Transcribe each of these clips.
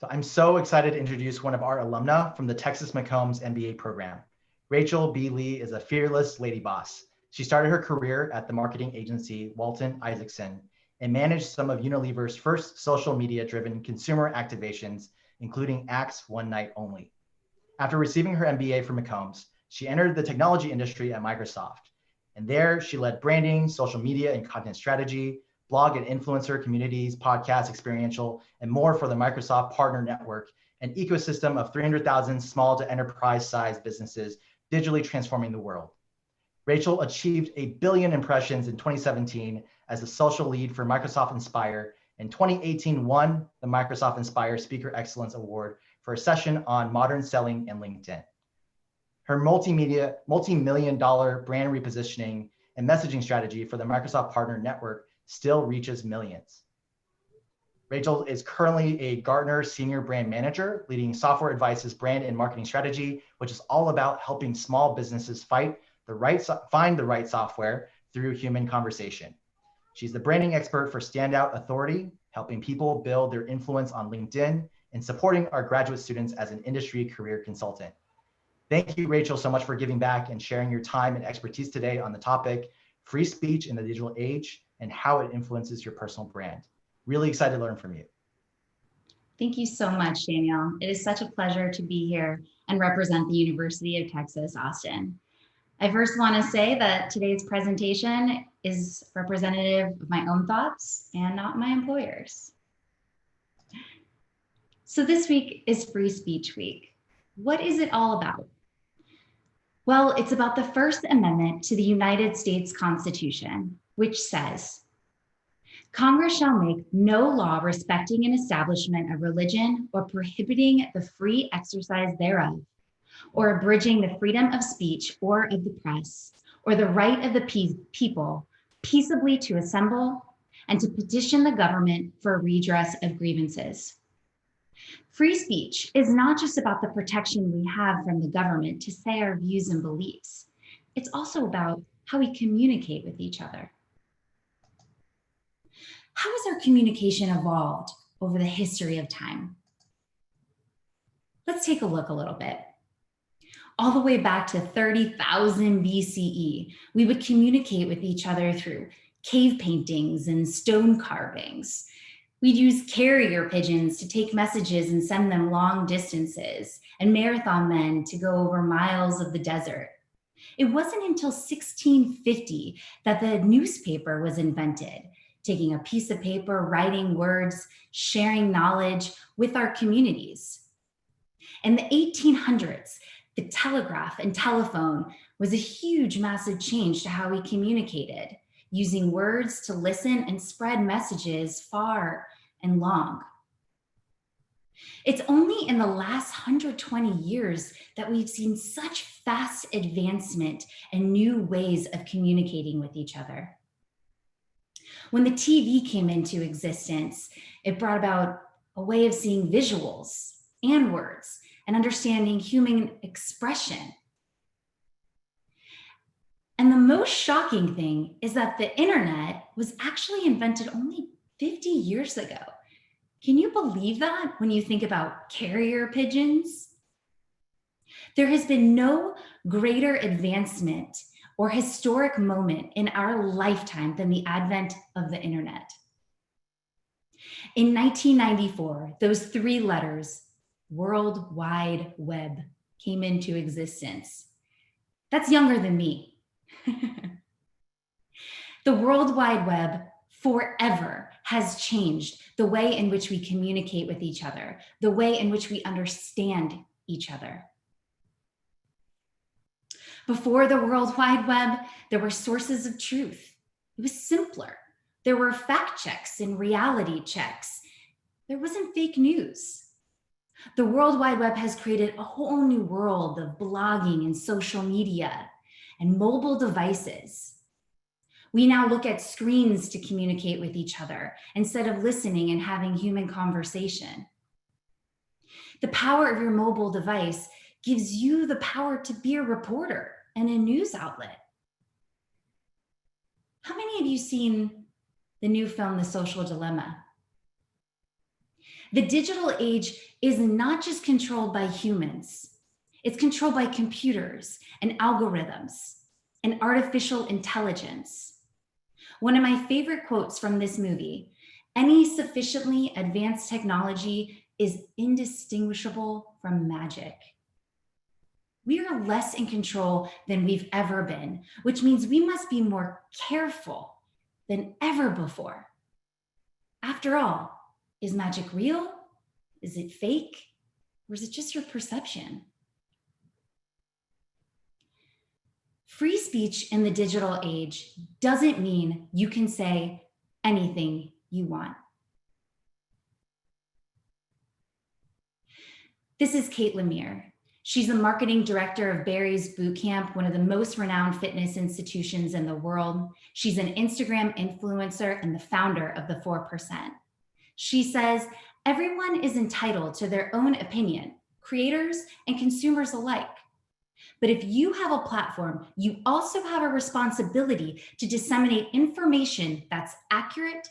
So I'm so excited to introduce one of our alumna from the Texas McCombs MBA program. Rachel B. Lee is a fearless lady boss. She started her career at the marketing agency Walton Isaacson and managed some of Unilever's first social media-driven consumer activations, including Axe One Night Only. After receiving her MBA from McCombs, she entered the technology industry at Microsoft. And there she led branding, social media and content strategy, blog and influencer communities, podcast, experiential, and more for the Microsoft Partner Network, an ecosystem of 300,000 small to enterprise-sized businesses digitally transforming the world. Rachel achieved 1 billion impressions in 2017 as the social lead for Microsoft Inspire, and 2018 won the Microsoft Inspire Speaker Excellence Award for a session on modern selling and LinkedIn. Her multi-million-dollar brand repositioning and messaging strategy for the Microsoft Partner Network still reaches millions. Rachel is currently a Gartner Senior Brand Manager, leading Software Advice's brand and marketing strategy, which is all about helping small businesses find the right software through human conversation. She's the branding expert for Standout Authority, helping people build their influence on LinkedIn and supporting our graduate students as an industry career consultant. Thank you, Rachel, so much for giving back and sharing your time and expertise today on the topic, free speech in the digital age and how it influences your personal brand. Really excited to learn from you. Thank you so much, Daniel. It is such a pleasure to be here and represent the University of Texas, Austin. I first want to say that today's presentation is representative of my own thoughts and not my employer's. So this week is Free Speech Week. What is it all about? Well, it's about the First Amendment to the United States Constitution, which says, Congress shall make no law respecting an establishment of religion or prohibiting the free exercise thereof, or abridging the freedom of speech or of the press, or the right of the people peaceably to assemble and to petition the government for redress of grievances. Free speech is not just about the protection we have from the government to say our views and beliefs. It's also about how we communicate with each other. How has our communication evolved over the history of time? Let's take a look a little bit. All the way back to 30,000 BCE, we would communicate with each other through cave paintings and stone carvings. We'd use carrier pigeons to take messages and send them long distances, and marathon men to go over miles of the desert. It wasn't until 1650 that the newspaper was invented, taking a piece of paper, writing words, sharing knowledge with our communities. In the 1800s, the telegraph and telephone was a huge, massive change to how we communicated, using words to listen and spread messages far and long. It's only in the last 120 years that we've seen such fast advancement and new ways of communicating with each other. When the TV came into existence, it brought about a way of seeing visuals and words and understanding human expression. And the most shocking thing is that the internet was actually invented only 50 years ago. Can you believe that when you think about carrier pigeons? There has been no greater advancement or historic moment in our lifetime than the advent of the internet. In 1994, those three letters, World Wide Web, came into existence. That's younger than me. The World Wide Web forever has changed the way in which we communicate with each other, the way in which we understand each other. Before the World Wide Web, there were sources of truth. It was simpler. There were fact checks and reality checks. There wasn't fake news. The World Wide Web has created a whole new world of blogging and social media and mobile devices. We now look at screens to communicate with each other instead of listening and having human conversation. The power of your mobile device gives you the power to be a reporter and a news outlet. How many of you seen the new film, The Social Dilemma? The digital age is not just controlled by humans. It's controlled by computers and algorithms and artificial intelligence. One of my favorite quotes from this movie, any sufficiently advanced technology is indistinguishable from magic. We are less in control than we've ever been, which means we must be more careful than ever before. After all, is magic real? Is it fake? Or is it just your perception? Free speech in the digital age doesn't mean you can say anything you want. This is Kate Lemire. She's the marketing director of Barry's Bootcamp, one of the most renowned fitness institutions in the world. She's an Instagram influencer and the founder of the 4%. She says, everyone is entitled to their own opinion, creators and consumers alike. But if you have a platform, you also have a responsibility to disseminate information that's accurate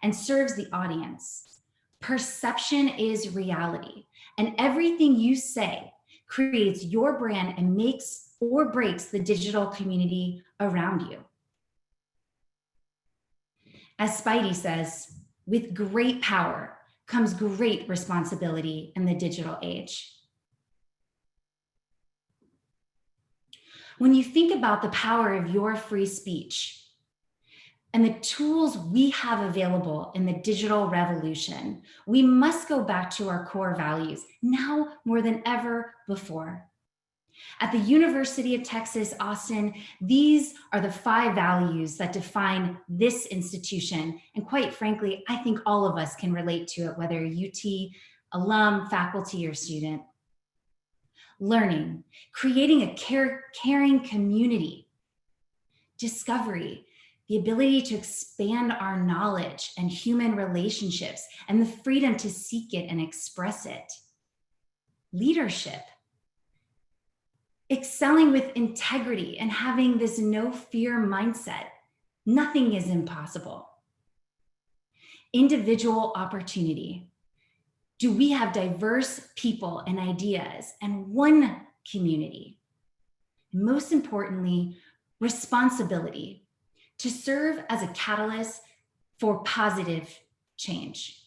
and serves the audience. Perception is reality, and everything you say creates your brand and makes or breaks the digital community around you. As Spidey says, with great power comes great responsibility in the digital age. When you think about the power of your free speech and the tools we have available in the digital revolution, we must go back to our core values now more than ever before. At the University of Texas, Austin, these are the 5 values that define this institution. And quite frankly, I think all of us can relate to it, whether UT, alum, faculty, or student. Learning, creating a caring community. Discovery, the ability to expand our knowledge and human relationships and the freedom to seek it and express it. Leadership, excelling with integrity and having this no fear mindset. Nothing is impossible. Individual opportunity. Do we have diverse people and ideas and one community? Most importantly, responsibility to serve as a catalyst for positive change.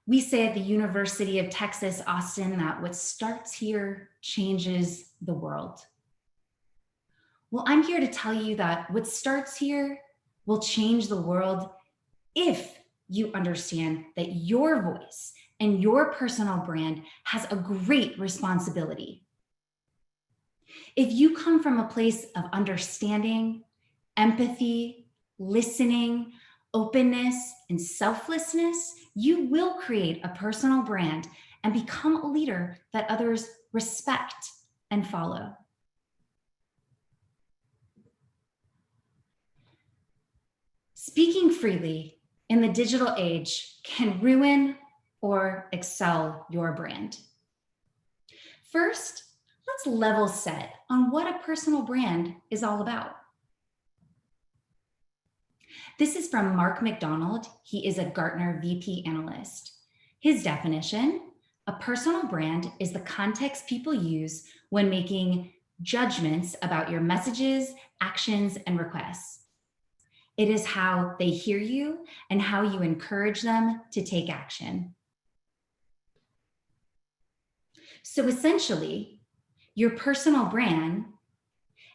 We say at the University of Texas, Austin, that what starts here changes the world. Well, I'm here to tell you that what starts here will change the world if you understand that your voice and your personal brand has a great responsibility. If you come from a place of understanding, empathy, listening, openness, and selflessness, you will create a personal brand and become a leader that others respect and follow. Speaking freely in the digital age can ruin or excel your brand. First, let's level set on what a personal brand is all about. This is from Mark McDonald. He is a Gartner VP analyst. His definition, a personal brand is the context people use when making judgments about your messages, actions, and requests. It is how they hear you and how you encourage them to take action. So essentially, your personal brand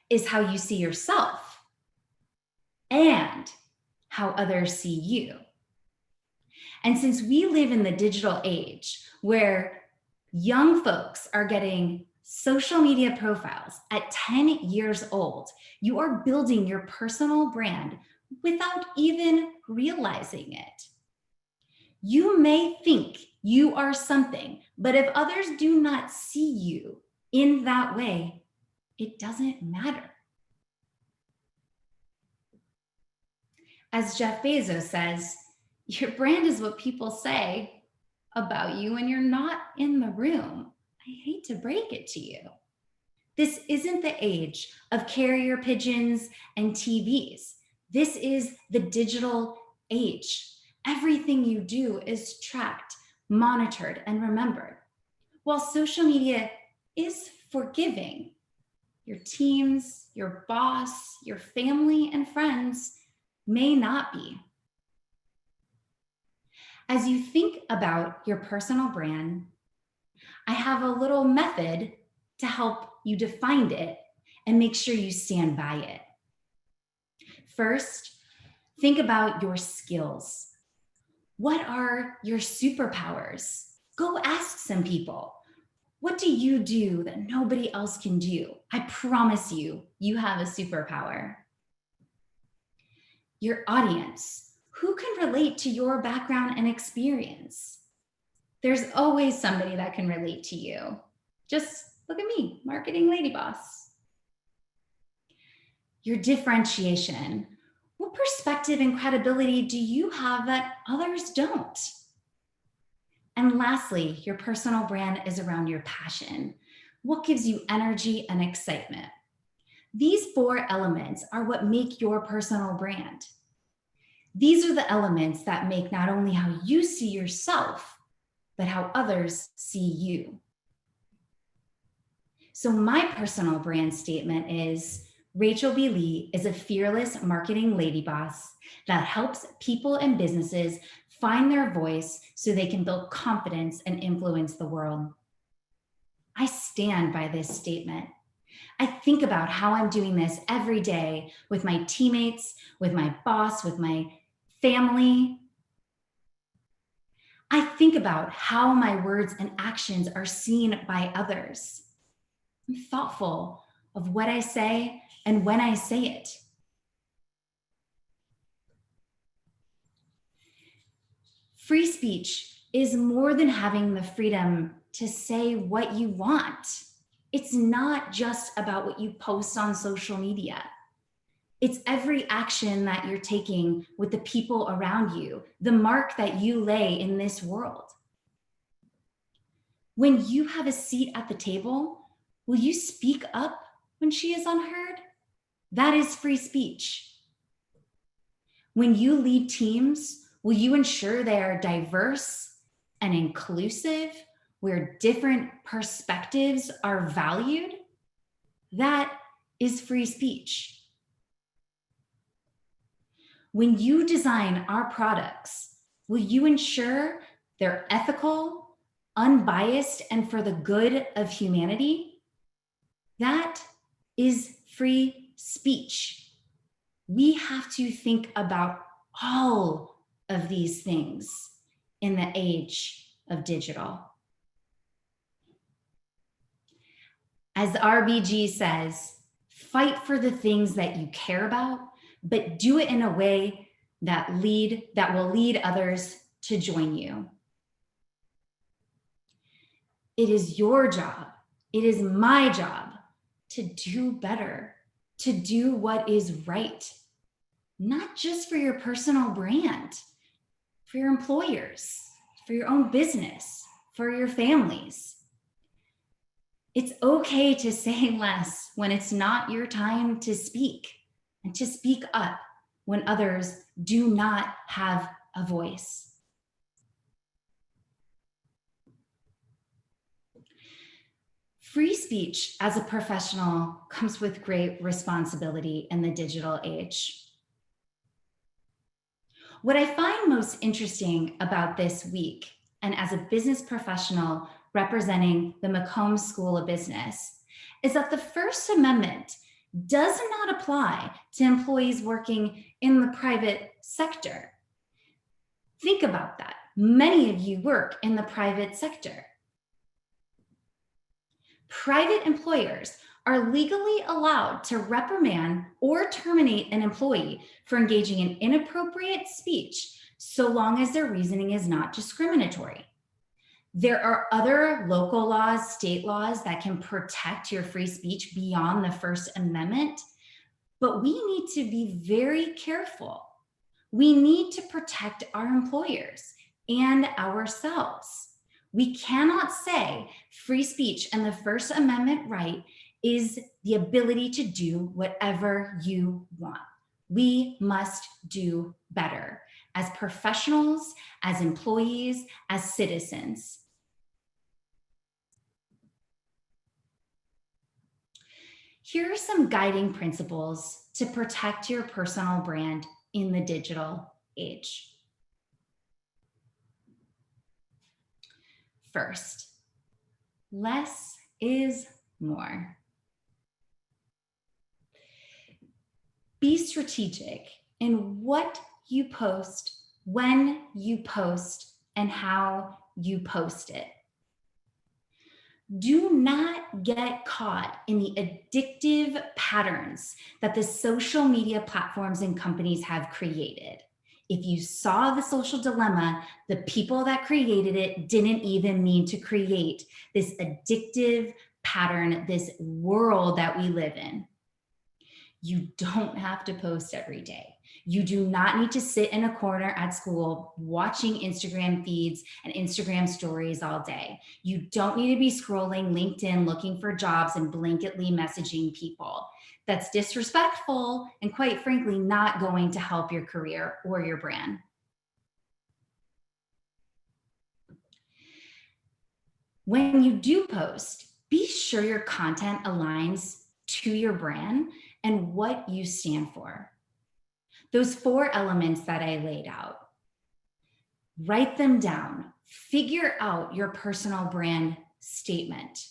is how you see yourself and how others see you. And since we live in the digital age where young folks are getting social media profiles at 10 years old, you are building your personal brand without even realizing it. You may think you are something, but if others do not see you in that way, it doesn't matter. As Jeff Bezos says, your brand is what people say about you when you're not in the room. I hate to break it to you. This isn't the age of carrier pigeons and TVs. This is the digital age. Everything you do is tracked, monitored, and remembered. While social media is forgiving, your teams, your boss, your family, and friends may not be. As you think about your personal brand, I have a little method to help you define it and make sure you stand by it. First, think about your skills. What are your superpowers? Go ask some people. What do you do that nobody else can do? I promise you, you have a superpower. Your audience. Who can relate to your background and experience? There's always somebody that can relate to you. Just look at me, marketing lady boss. Your differentiation. What perspective and credibility do you have that others don't? And lastly, your personal brand is around your passion. What gives you energy and excitement? These 4 elements are what make your personal brand. These are the elements that make not only how you see yourself, but how others see you. So my personal brand statement is, Rachel B. Lee is a fearless marketing lady boss that helps people and businesses find their voice so they can build confidence and influence the world. I stand by this statement. I think about how I'm doing this every day with my teammates, with my boss, with my family. I think about how my words and actions are seen by others. I'm thoughtful of what I say and when I say it. Free speech is more than having the freedom to say what you want. It's not just about what you post on social media. It's every action that you're taking with the people around you, the mark that you lay in this world. When you have a seat at the table, will you speak up when she is unheard? That is free speech. When you lead teams, will you ensure they are diverse and inclusive, where different perspectives are valued? That is free speech. When you design our products, will you ensure they're ethical, unbiased, and for the good of humanity? That is free speech. We have to think about all of these things in the age of digital. As RBG says, fight for the things that you care about, but do it in a way that will lead others to join you. It is your job, it is my job to do better, to do what is right, not just for your personal brand, for your employers, for your own business, for your families. It's okay to say less when it's not your time to speak, and to speak up when others do not have a voice. Free speech as a professional comes with great responsibility in the digital age. What I find most interesting about this week, and as a business professional representing the McCombs School of Business, is that the First Amendment does not apply to employees working in the private sector. Think about that. Many of you work in the private sector. Private employers are legally allowed to reprimand or terminate an employee for engaging in inappropriate speech, so long as their reasoning is not discriminatory. There are other local laws, state laws that can protect your free speech beyond the First Amendment, but we need to be very careful. We need to protect our employers and ourselves. We cannot say free speech and the First Amendment right is the ability to do whatever you want. We must do better. as professionals, as employees, as citizens. Here are some guiding principles to protect your personal brand in the digital age. First, less is more. Be strategic in what you post, when you post, and how you post it. Do not get caught in the addictive patterns that the social media platforms and companies have created. If you saw The Social Dilemma, the people that created it didn't even mean to create this addictive pattern, this world that we live in. You don't have to post every day. You do not need to sit in a corner at school watching Instagram feeds and Instagram stories all day. You don't need to be scrolling LinkedIn looking for jobs and blanketly messaging people. That's disrespectful and, quite frankly, not going to help your career or your brand. When you do post, be sure your content aligns to your brand and what you stand for. Those 4 elements that I laid out, write them down. Figure out your personal brand statement.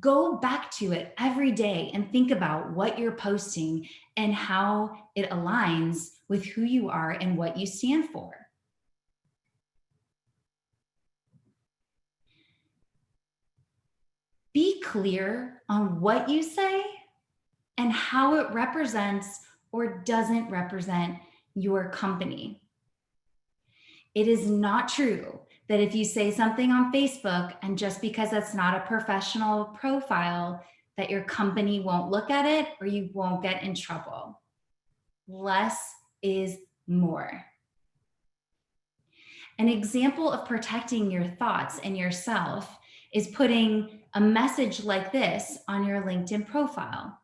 Go back to it every day and think about what you're posting and how it aligns with who you are and what you stand for. Be clear on what you say and how it represents or doesn't represent your company. It is not true that if you say something on Facebook and just because that's not a professional profile, that your company won't look at it or you won't get in trouble. Less is more. An example of protecting your thoughts and yourself is putting a message like this on your LinkedIn profile.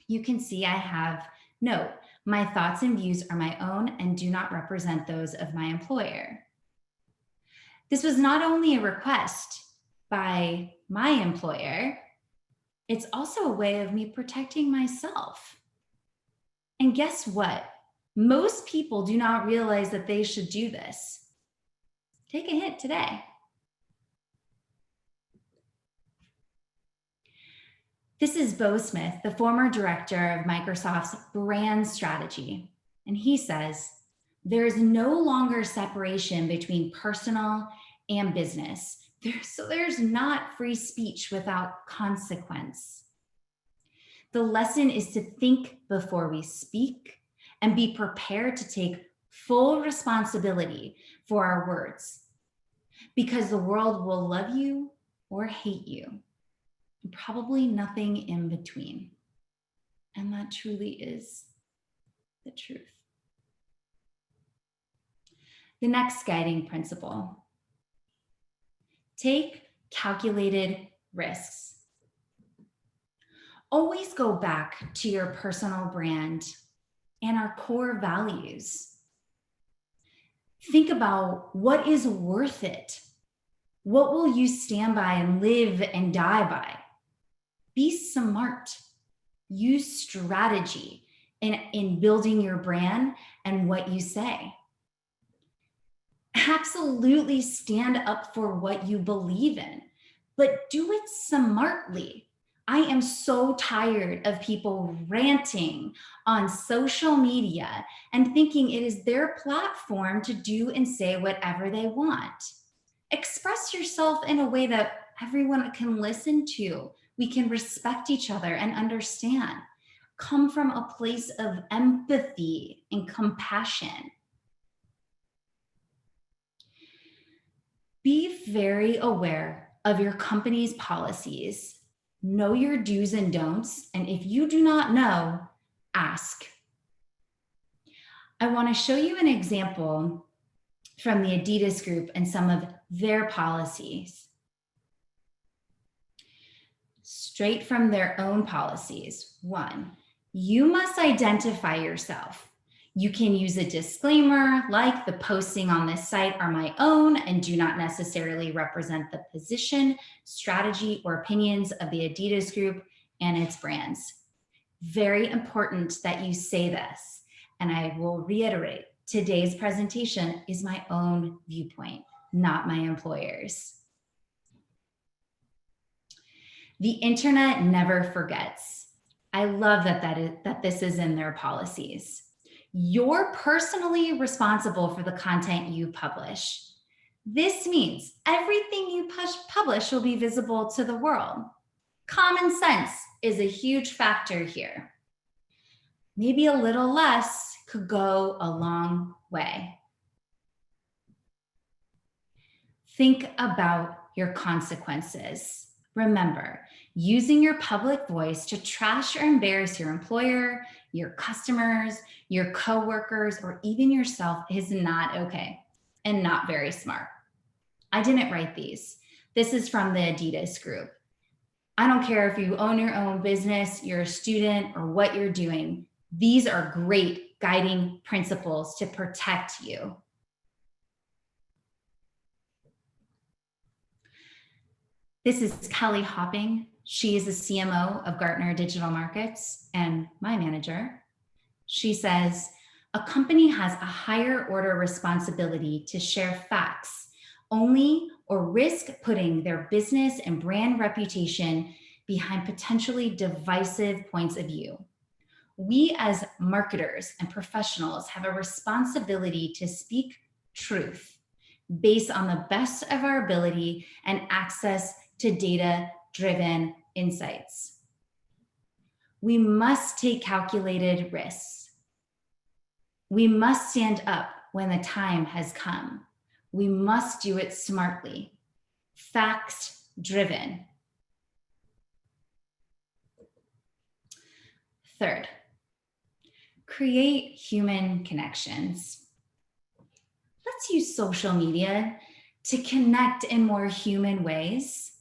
You can see I have note, my thoughts and views are my own and do not represent those of my employer. This was not only a request by my employer, it's also a way of me protecting myself. And guess what? Most people do not realize that they should do this. Take a hint today. This is Bo Smith, the former director of Microsoft's brand strategy. And he says, there is no longer separation between personal and business. There's not free speech without consequence. The lesson is to think before we speak and be prepared to take full responsibility for our words, because the world will love you or hate you. Probably nothing in between. And that truly is the truth. The next guiding principle: take calculated risks. Always go back to your personal brand and our core values. Think about what is worth it. What will you stand by and live and die by? Be smart. Use strategy in building your brand and what you say. Absolutely stand up for what you believe in, but do it smartly. I am so tired of people ranting on social media and thinking it is their platform to do and say whatever they want. Express yourself in a way that everyone can listen to. We can respect each other and understand. Come from a place of empathy and compassion. Be very aware of your company's policies. Know your do's and don'ts. And if you do not know, ask. I want to show you an example from the Adidas Group and some of their policies. Straight from their own policies. 1, you must identify yourself. You can use a disclaimer like the posting on this site are my own and do not necessarily represent the position, strategy, or opinions of the Adidas Group and its brands. Very important that you say this, and I will reiterate, today's presentation is my own viewpoint, not my employer's. The internet never forgets. I love that this is in their policies. You're personally responsible for the content you publish. This means everything you publish will be visible to the world. Common sense is a huge factor here. Maybe a little less could go a long way. Think about your consequences. Remember, using your public voice to trash or embarrass your employer, your customers, your coworkers, or even yourself is not okay and not very smart. I didn't write these. This is from the Adidas Group. I don't care if you own your own business, you're a student, or what you're doing. These are great guiding principles to protect you. This is Kelly Hopping. She is the CMO of Gartner Digital Markets and my manager. She says, a company has a higher order responsibility to share facts only or risk putting their business and brand reputation behind potentially divisive points of view. We as marketers and professionals have a responsibility to speak truth based on the best of our ability and access to data-driven insights. We must take calculated risks. We must stand up when the time has come. We must do it smartly, facts-driven. Third, create human connections. Let's use social media to connect in more human ways.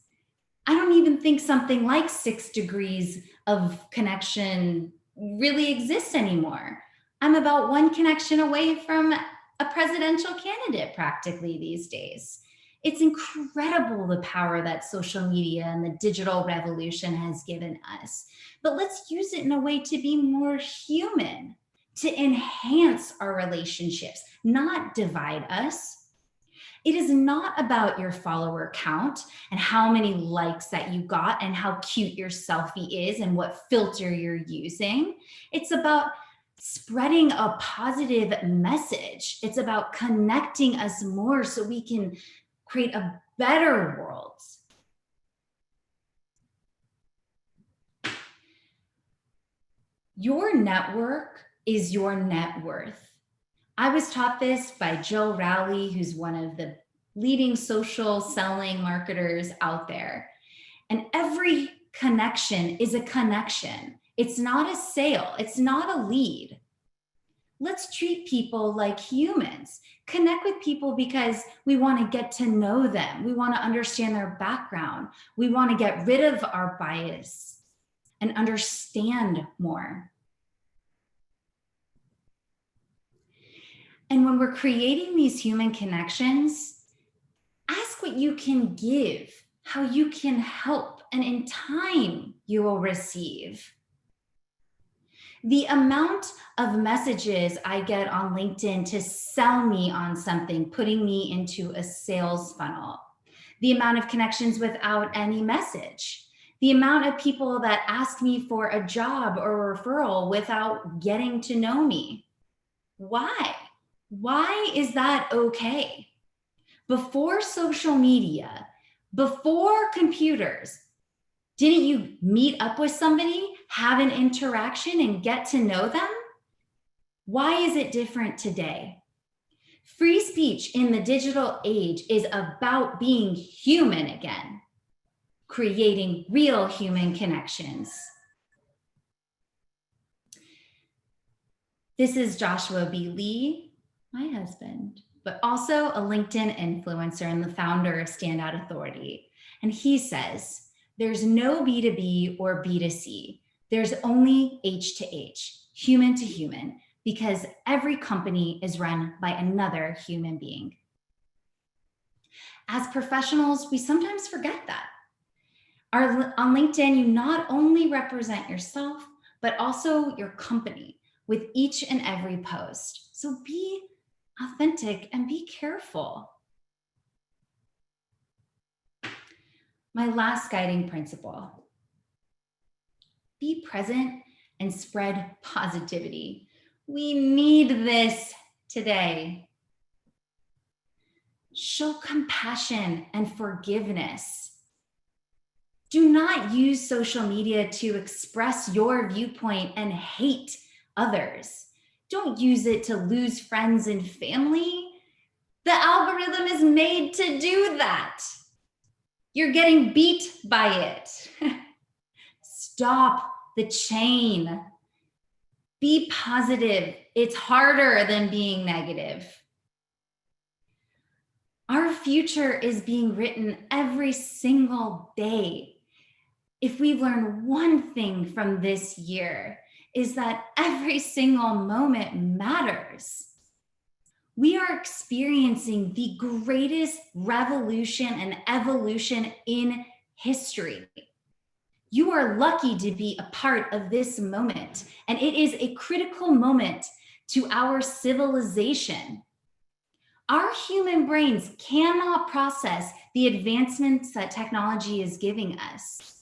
I don't even think something like 6 degrees of connection really exists anymore. I'm about one connection away from a presidential candidate practically these days. It's incredible the power that social media and the digital revolution has given us. But let's use it in a way to be more human, to enhance our relationships, not divide us. It is not about your follower count and how many likes that you got and how cute your selfie is and what filter you're using. It's about spreading a positive message. It's about connecting us more so we can create a better world. Your network is your net worth. I was taught this by Joe Rowley, who's one of the leading social selling marketers out there. And every connection is a connection. It's not a sale. It's not a lead. Let's treat people like humans. Connect with people because we want to get to know them. We want to understand their background. We want to get rid of our bias and understand more. And when we're creating these human connections, ask what you can give, how you can help, and in time you will receive. The amount of messages I get on LinkedIn to sell me on something, putting me into a sales funnel, the amount of connections without any message, the amount of people that ask me for a job or referral without getting to know me. Why? Why is that okay? Before social media, before computers, didn't you meet up with somebody, have an interaction, and get to know them? Why is it different today? Free speech in the digital age is about being human again, creating real human connections. This is Joshua B. Lee, my husband, but also a LinkedIn influencer and the founder of Standout Authority. And he says, there's no B2B or B2C. There's only H to H, human to human, because every company is run by another human being. As professionals, we sometimes forget that. On LinkedIn, you not only represent yourself, but also your company with each and every post. So be authentic and be careful. My last guiding principle: be present and spread positivity. We need this today. Show compassion and forgiveness. Do not use social media to express your viewpoint and hate others. Don't use it to lose friends and family. The algorithm is made to do that. You're getting beat by it. Stop the chain. Be positive. It's harder than being negative. Our future is being written every single day. If we learn one thing from this year, is that every single moment matters. We are experiencing the greatest revolution and evolution in history. You are lucky to be a part of this moment, and it is a critical moment to our civilization. Our human brains cannot process the advancements that technology is giving us.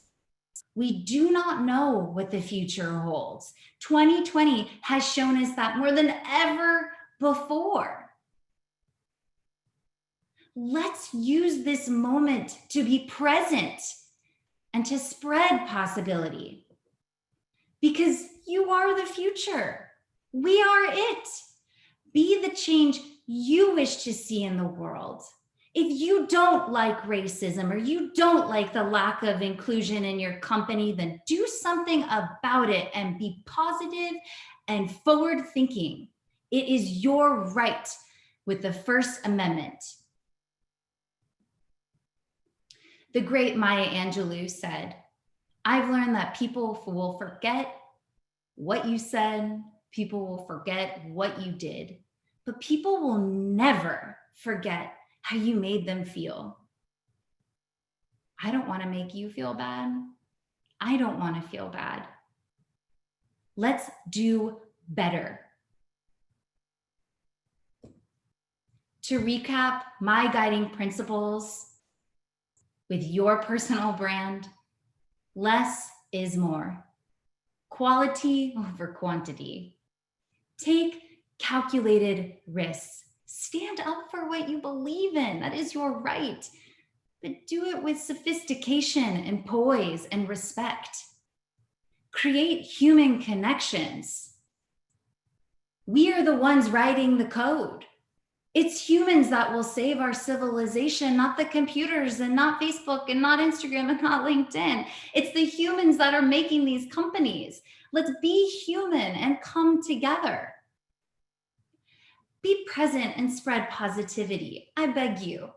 We do not know what the future holds. 2020 has shown us that more than ever before. Let's use this moment to be present and to spread possibility. Because you are the future. We are it. Be the change you wish to see in the world. If you don't like racism or you don't like the lack of inclusion in your company, then do something about it and be positive and forward thinking. It is your right with the First Amendment. The great Maya Angelou said, "I've learned that people will forget what you said, people will forget what you did, but people will never forget how you made them feel." I don't want to make you feel bad. I don't want to feel bad. Let's do better. To recap my guiding principles with your personal brand, less is more. Quality over quantity. Take calculated risks. Stand up for what you believe in. That is your right. But do it with sophistication and poise and respect. Create human connections. We are the ones writing the code. It's humans that will save our civilization, not the computers and not Facebook and not Instagram and not LinkedIn. It's the humans that are making these companies. Let's be human and come together. Be present and spread positivity. I beg you.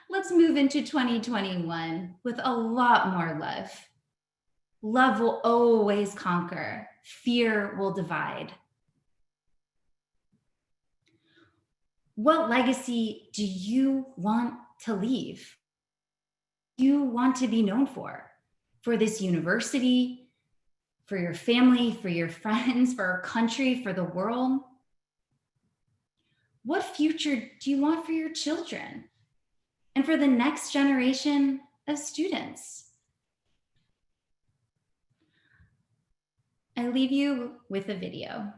Let's move into 2021 with a lot more love. Love will always conquer. Fear will divide. What legacy do you want to leave? You want to be known for this university, for your family, for your friends, for our country, for the world? What future do you want for your children and for the next generation of students? I leave you with a video.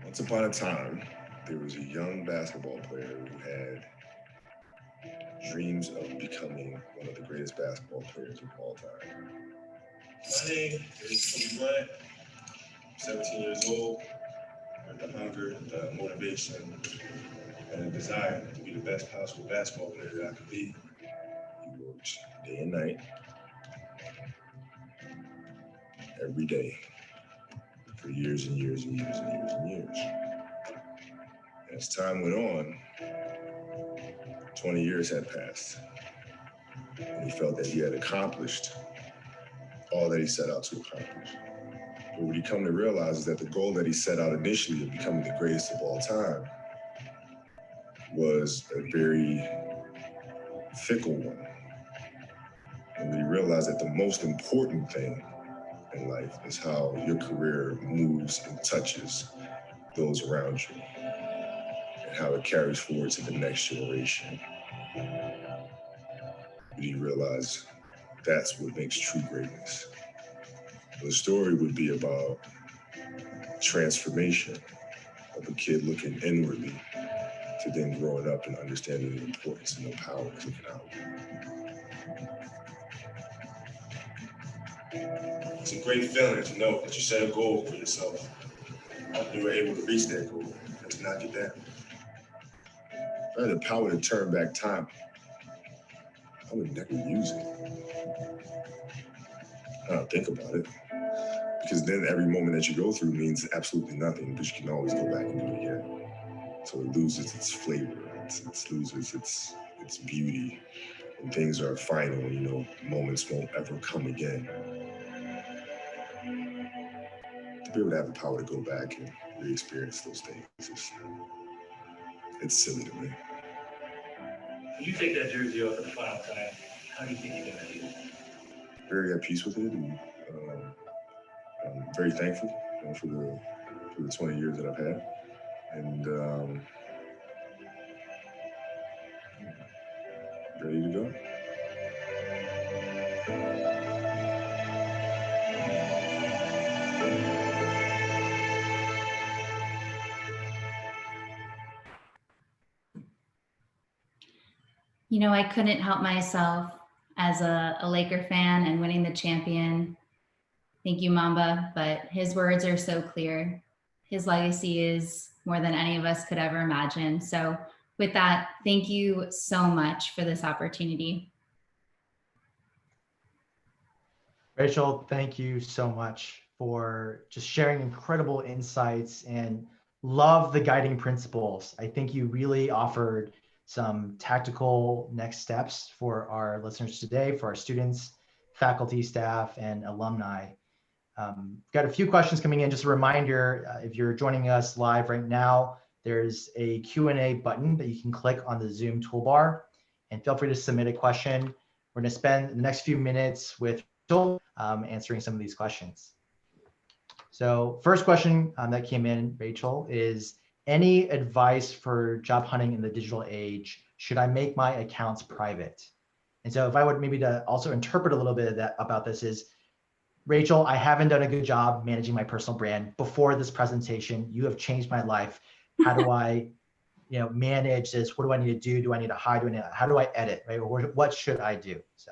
Once upon a time, there was a young basketball player who had dreams of becoming one of the greatest basketball players of all time. My name is Kobe Bryant. I'm 17 years old. I have the hunger, the motivation, and the desire to be the best possible basketball player that I could be. He works day and night, every day, for years and years and years and years and years. As time went on, 20 years had passed. And he felt that he had accomplished all that he set out to accomplish. But what he come to realize is that the goal that he set out initially of becoming the greatest of all time was a very fickle one. And when he realized that the most important thing in life is how your career moves and touches those around you and how it carries forward to the next generation. But he realized that's what makes true greatness. The story would be about transformation of a kid looking inwardly to then growing up and understanding the importance and the power of looking out. It's a great feeling to know that you set a goal for yourself and you were able to reach that goal and to not get down. If I had the power to turn back time, I would never use it. I don't think about it. Because then every moment that you go through means absolutely nothing, but you can always go back and do it again. So it loses its flavor, it loses its beauty, and things are final, you know, moments won't ever come again. To be able to have the power to go back and re-experience those things, it's silly to me. When you take that jersey off for the final time, how do you think you're gonna feel? Very at peace with it, and I'm very thankful, you know, for the 20 years that I've had, and ready to go. You know, I couldn't help myself as a Laker fan and winning the champion. Thank you, Mamba. But his words are so clear. His legacy is more than any of us could ever imagine. So with that, thank you so much for this opportunity. Rachel, thank you so much for just sharing incredible insights and love the guiding principles. I think you really offered some tactical next steps for our listeners today, for our students, faculty, staff, and alumni. Got a few questions coming in. Just a reminder, if you're joining us live right now, there's a Q&A button that you can click on the Zoom toolbar, and feel free to submit a question. We're going to spend the next few minutes with answering some of these questions. So first question that came in, Rachel, is any advice for job hunting in the digital age? Should I make my accounts private? And so if I would maybe to also interpret a little bit of that about this is, Rachel, I haven't done a good job managing my personal brand before this presentation. You have changed my life. How do I, manage this? What do I need to do? Do I need to hide? How do I edit? Right? Or what should I do? So.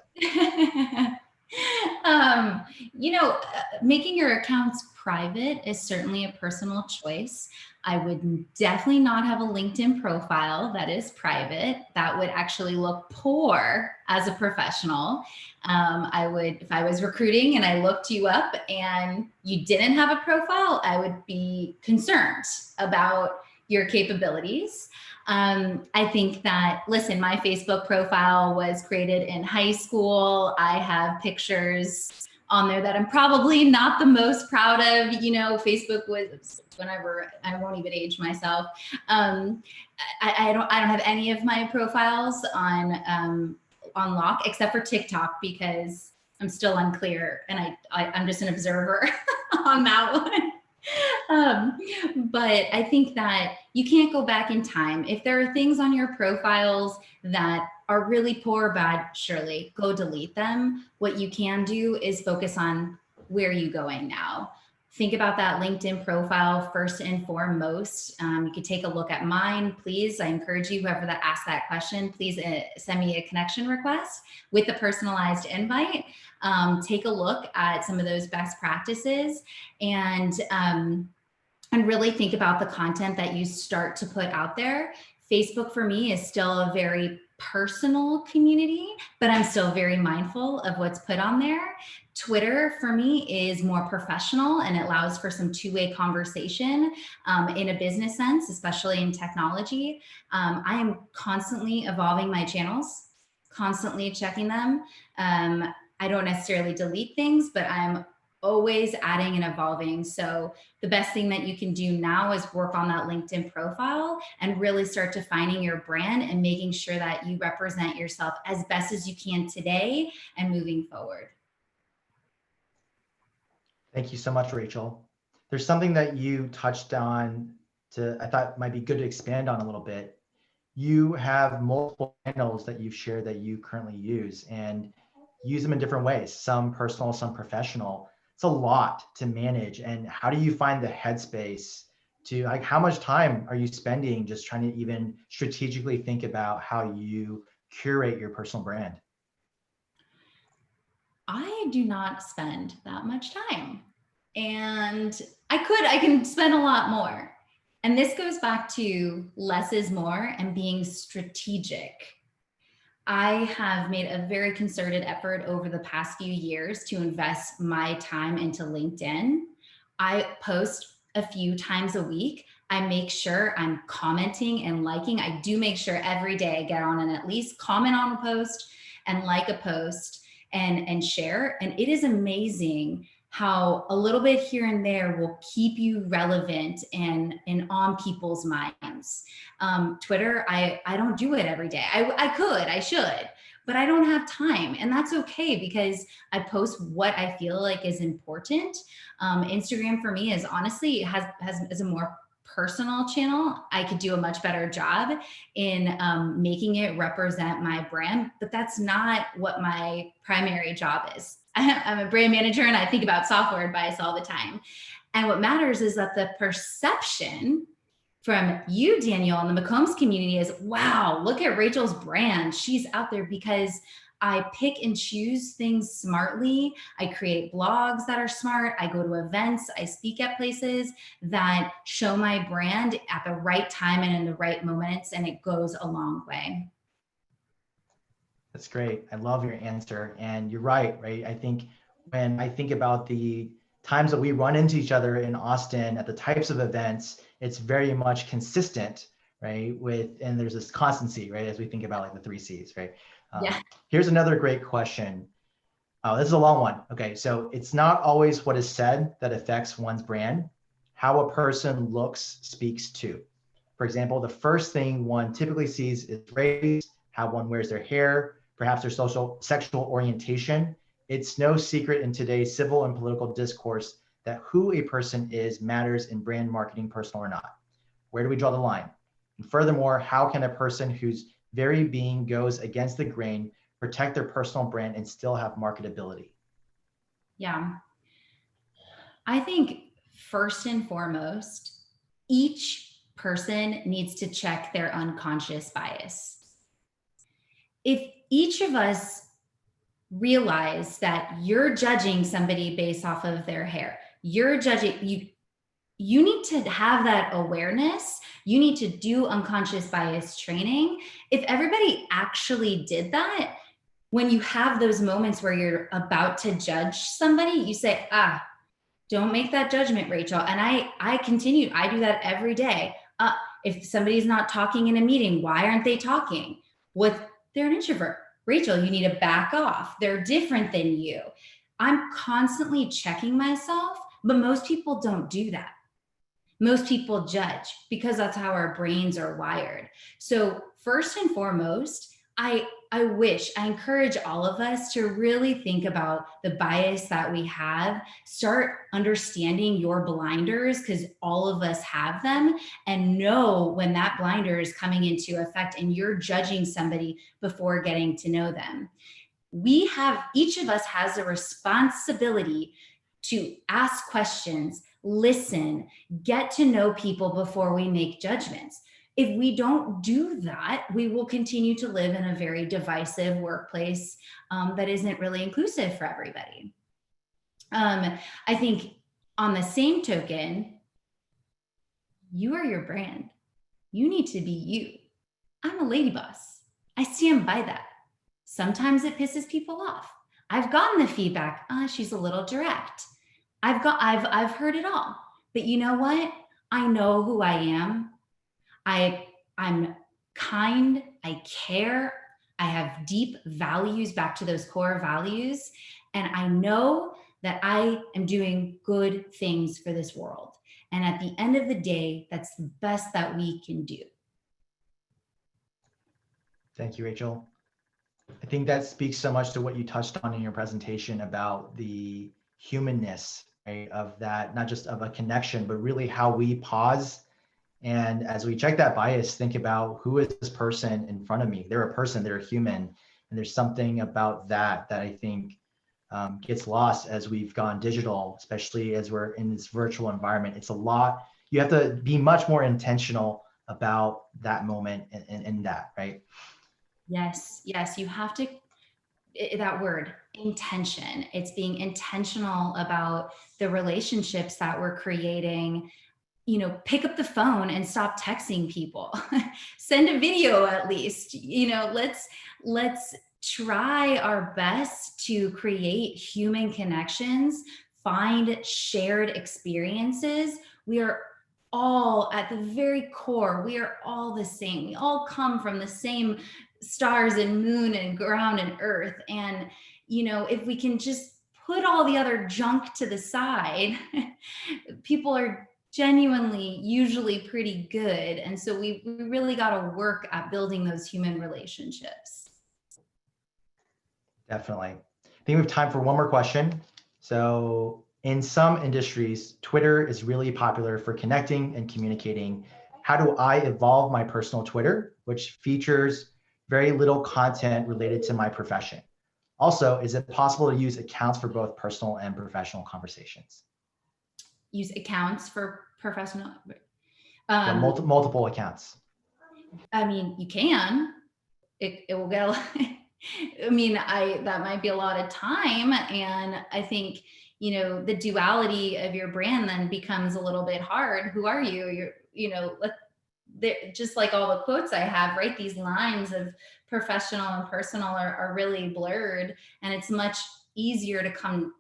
Making your accounts private is certainly a personal choice. I would definitely not have a LinkedIn profile that is private. That would actually look poor as a professional. If I was recruiting and I looked you up and you didn't have a profile, I would be concerned about your capabilities. I think that, listen, my Facebook profile was created in high school. I have pictures on there that I'm probably not the most proud of. Facebook was whenever, I won't even age myself. I don't have any of my profiles on lock except for TikTok because I'm still unclear and I'm just an observer on that one. But I think that you can't go back in time. If there are things on your profiles that are really poor or bad, surely go delete them. What you can do is focus on where you're going now. Think about that LinkedIn profile first and foremost. You could take a look at mine, please. I encourage you, whoever that asked that question, please send me a connection request with a personalized invite. Take a look at some of those best practices and really think about the content that you start to put out there. Facebook for me is still a very personal community, but I'm still very mindful of what's put on there. Twitter for me is more professional and it allows for some two-way conversation in a business sense, especially in technology. I am constantly evolving my channels. constantly checking them. I don't necessarily delete things, but I'm always adding and evolving. So the best thing that you can do now is work on that LinkedIn profile and really start defining your brand and making sure that you represent yourself as best as you can today and moving forward. Thank you so much, Rachel. There's something that you touched on I thought might be good to expand on a little bit. You have multiple channels that you've shared that you currently use and use them in different ways, some personal, some professional. It's a lot to manage. And how do you find the headspace to, like, how much time are you spending just trying to even strategically think about how you curate your personal brand? I do not spend that much time. And I can spend a lot more. And this goes back to less is more and being strategic. I have made a very concerted effort over the past few years to invest my time into LinkedIn. I post a few times a week. I make sure I'm commenting and liking. I do make sure every day I get on and at least comment on a post and like a post and share. And it is amazing how a little bit here and there will keep you relevant and on people's minds. Twitter, I don't do it every day. I should, but I don't have time. And that's okay because I post what I feel like is important. Instagram for me is honestly has a more personal channel. I could do a much better job in making it represent my brand, but that's not what my primary job is. I'm a brand manager and I think about software advice all the time. And what matters is that the perception from you, Daniel, and the McCombs community is, wow, look at Rachel's brand. She's out there because I pick and choose things smartly. I create blogs that are smart. I go to events. I speak at places that show my brand at the right time and in the right moments, and it goes a long way. That's great. I love your answer. And you're right? I think when I think about the times that we run into each other in Austin at the types of events, it's very much consistent, right? And there's this constancy, right? As we think about like the 3 C's, right? Yeah. Here's another great question. This is a long one. Okay, so it's not always what is said that affects one's brand. How a person looks speaks too. For example, the first thing one typically sees is race, how one wears their hair, perhaps their sexual orientation. It's no secret in today's civil and political discourse that who a person is matters in brand marketing, personal or not. Where do we draw the line? And furthermore, how can a person whose very being goes against the grain protect their personal brand and still have marketability? Yeah. I think first and foremost, each person needs to check their unconscious bias. If each of us realize that you're judging somebody based off of their hair, you're judging, you need to have that awareness. You need to do unconscious bias training. If everybody actually did that, when you have those moments where you're about to judge somebody, you say, don't make that judgment, Rachel. And I do that every day. If somebody's not talking in a meeting, why aren't they talking? They're an introvert. Rachel, you need to back off. They're different than you. I'm constantly checking myself, but most people don't do that. Most people judge because that's how our brains are wired. So first and foremost, I encourage all of us to really think about the bias that we have, start understanding your blinders because all of us have them, and know when that blinder is coming into effect and you're judging somebody before getting to know them. Each of us has a responsibility to ask questions, listen, get to know people before we make judgments. If we don't do that, we will continue to live in a very divisive workplace that isn't really inclusive for everybody. I think on the same token, you are your brand. You need to be you. I'm a lady boss. I stand by that. Sometimes it pisses people off. I've gotten the feedback, she's a little direct. I've heard it all. But you know what? I know who I am. I'm kind, I care, I have deep values, back to those core values. And I know that I am doing good things for this world. And at the end of the day, that's the best that we can do. Thank you, Rachel. I think that speaks so much to what you touched on in your presentation about the humanness, right, of that, not just of a connection, but really how we pause. And as we check that bias, think about, who is this person in front of me? They're a person, they're a human. And there's something about that that I think gets lost as we've gone digital, especially as we're in this virtual environment. It's a lot. You have to be much more intentional about that moment and that, right? Yes, yes, you have to, that word, intention. It's being intentional about the relationships that we're creating. You know, pick up the phone and stop texting people. Send a video at least. You know, let's try our best to create human connections, find shared experiences. We are all at the very core, we are all the same. We all come from the same stars and moon and ground and earth. And, you know, if we can just put all the other junk to the side, people are genuinely usually pretty good. And so we really got to work at building those human relationships. Definitely. I think we have time for one more question. So in some industries, Twitter is really popular for connecting and communicating. How do I evolve my personal Twitter, which features very little content related to my profession? Also, is it possible to use accounts for both personal and professional conversations? Use accounts for professional, Yeah, multiple accounts. I mean, you can, it will get a lot. I mean, that might be a lot of time. And I think, you know, the duality of your brand then becomes a little bit hard. Who are you? You're, you know, just like all the quotes I have, right? These lines of professional and personal are really blurred, and it's much easier to come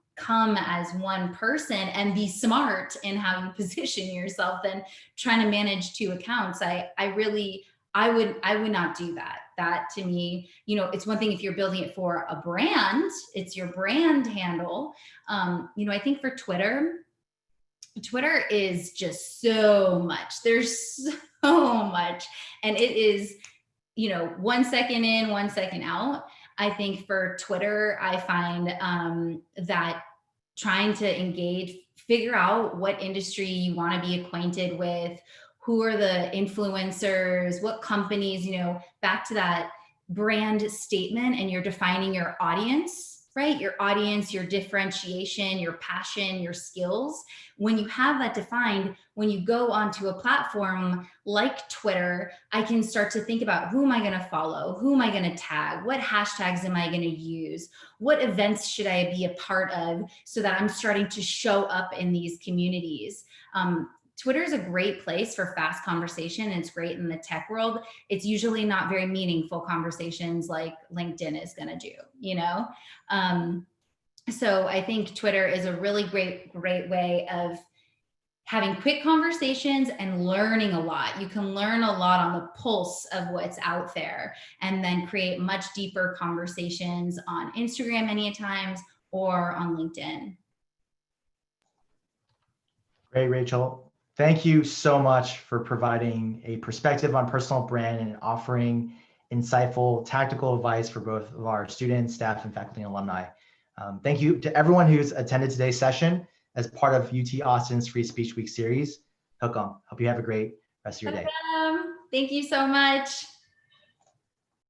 as one person and be smart in how you position yourself than trying to manage two accounts. I would not do that. That to me, you know, it's one thing if you're building it for a brand, it's your brand handle. You know, I think for Twitter is just so much. There's so much. And it is, you know, 1 second in, 1 second out. I think for Twitter, I find that trying to engage, figure out what industry you want to be acquainted with, who are the influencers, what companies, you know, back to that brand statement, and you're defining your audience, right? Your audience, your differentiation, your passion, your skills. When you have that defined, when you go onto a platform like Twitter, I can start to think about, who am I going to follow? Who am I going to tag? What hashtags am I going to use? What events should I be a part of so that I'm starting to show up in these communities? Twitter is a great place for fast conversation, and it's great in the tech world. It's usually not very meaningful conversations like LinkedIn is going to do, you know? So I think Twitter is a really great way of having quick conversations and learning a lot. You can learn a lot on the pulse of what's out there, and then create much deeper conversations on Instagram many times or on LinkedIn. Great, Rachel. Thank you so much for providing a perspective on personal brand and offering insightful tactical advice for both of our students, staff, and faculty and alumni. Thank you to everyone who's attended today's session as part of UT Austin's Free Speech Week series. Hook 'em. Hope you have a great rest of your day. Thank you so much.